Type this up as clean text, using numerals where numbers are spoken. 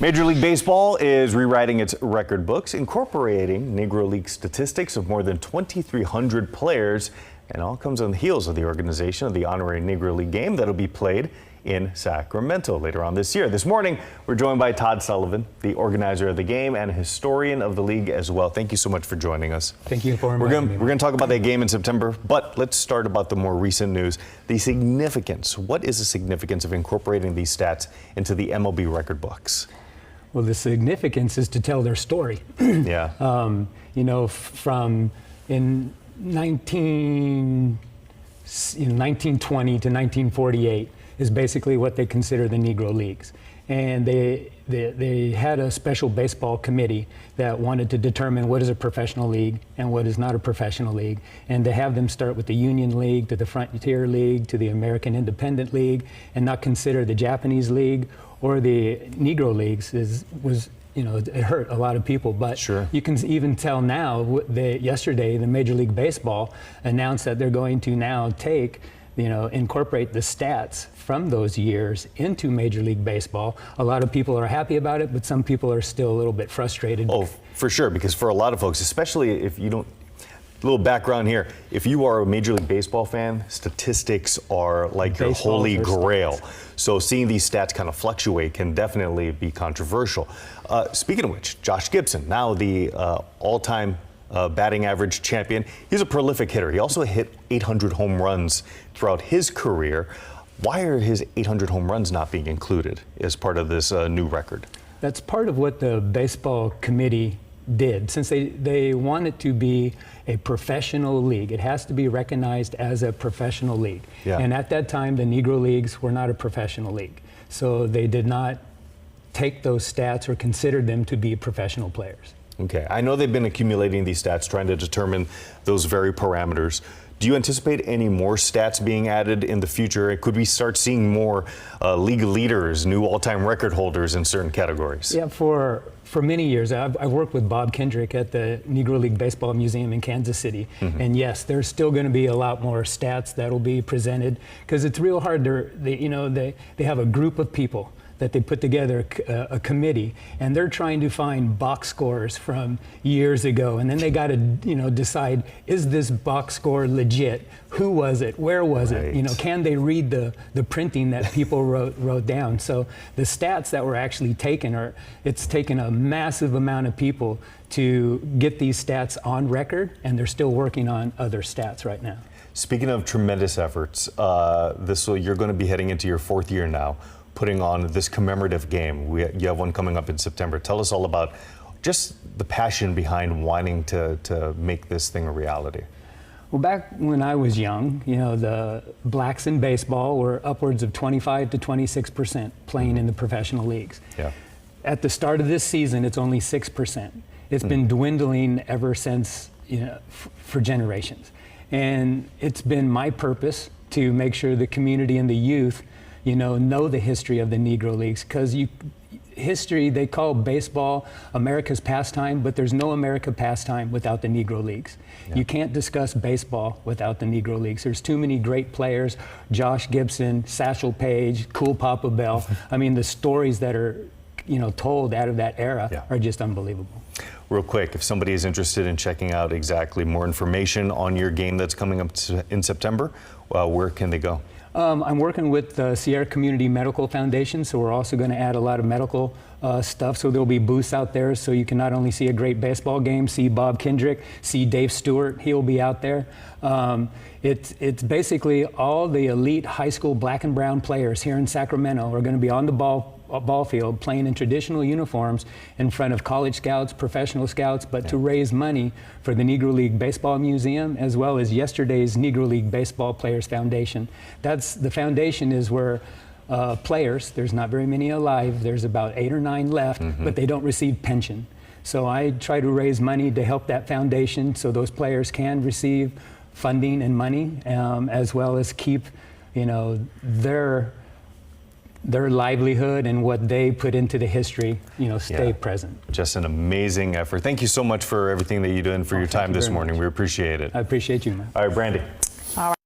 Major League Baseball is rewriting its record books, incorporating Negro League statistics of more than 2,300 players, and all comes on the heels of the organization of the honorary Negro League game that'll be played in Sacramento later on this year. This morning, we're joined by Todd Sullivan, the organizer of the game and historian of the league as well. Thank you so much for joining us. Thank you for inviting me. We're going to talk about that game in September, but let's start about the more recent news. The significance. What is the significance of incorporating these stats into the MLB record books? Well, the significance is to tell their story. Yeah. You know, from in 1920 to 1948 is basically what they consider the Negro Leagues. And they had a special baseball committee that wanted to determine what is a professional league and what is not a professional league, and to have them start with the Union League, to the Frontier League, to the American Independent League, and not consider the Japanese League or the Negro Leagues was, you know, it hurt a lot of people. But sure, you can even tell now, yesterday, the Major League Baseball announced that they're going to now take, you know, incorporate the stats from those years into Major League Baseball. A lot of people are happy about it, but some people are still a little bit frustrated. Oh, for sure, because for a lot of folks, especially if you don't, a little background here, if you are a Major League Baseball fan, statistics are like your holy grail. So seeing these stats kind of fluctuate can definitely be controversial. Speaking of which, Josh Gibson, now the all-time batting average champion. He's a prolific hitter. He also hit 800 home runs throughout his career. Why are his 800 home runs not being included as part of this new record? That's part of what the baseball committee did. Since they want it to be a professional league, it has to be recognized as a professional league. Yeah. And at that time, the Negro Leagues were not a professional league. So they did not take those stats or consider them to be professional players. Okay, I know they've been accumulating these stats, trying to determine those very parameters. Do you anticipate any more stats being added in the future? Could we start seeing more league leaders, new all-time record holders in certain categories? Yeah, for many years, I've worked with Bob Kendrick at the Negro League Baseball Museum in Kansas City. Mm-hmm. And yes, there's still going to be a lot more stats that will be presented, because it's real hard to, they have a group of people that they put together a committee, and they're trying to find box scores from years ago, and then they got to, decide, is this box score legit? Who was it? Where was it? Can they read the printing that people wrote down? So the stats that were actually taken it's taken a massive amount of people to get these stats on record, and they're still working on other stats right now. Speaking of tremendous efforts, you're going to be heading into your fourth year now, putting on this commemorative game. You have one coming up in September. Tell us all about just the passion behind wanting to make this thing a reality. Well, back when I was young, the blacks in baseball were upwards of 25 to 26% playing in the professional leagues. Yeah. At the start of this season, it's only 6%. It's been dwindling ever since, for generations. And it's been my purpose to make sure the community and the youth know the history of the Negro Leagues, because history, they call baseball America's pastime, but there's no America pastime without the Negro Leagues. Yeah. You can't discuss baseball without the Negro Leagues. There's too many great players, Josh Gibson, Satchel Paige, Cool Papa Bell. I mean, the stories that are, told out of that era are just unbelievable. Real quick, if somebody is interested in checking out exactly more information on your game that's coming up in September, where can they go? I'm working with the Sierra Community Medical Foundation, so we're also going to add a lot of medical stuff. So there'll be booths out there, so you can not only see a great baseball game, see Bob Kendrick, see Dave Stewart. He'll be out there. It's basically all the elite high school black and brown players here in Sacramento are going to be on the ball field playing in traditional uniforms in front of college scouts, professional scouts, but to raise money for the Negro League Baseball Museum, as well as yesterday's Negro League Baseball Players Foundation. The foundation is where players, there's not very many alive, there's about 8 or 9 left, but they don't receive pension. So I try to raise money to help that foundation so those players can receive funding and money, as well as keep, their livelihood and what they put into the history, stay present. Just an amazing effort. Thank you so much for everything that you do and for your time this morning. We appreciate it. I appreciate you, man. All right, Brandy.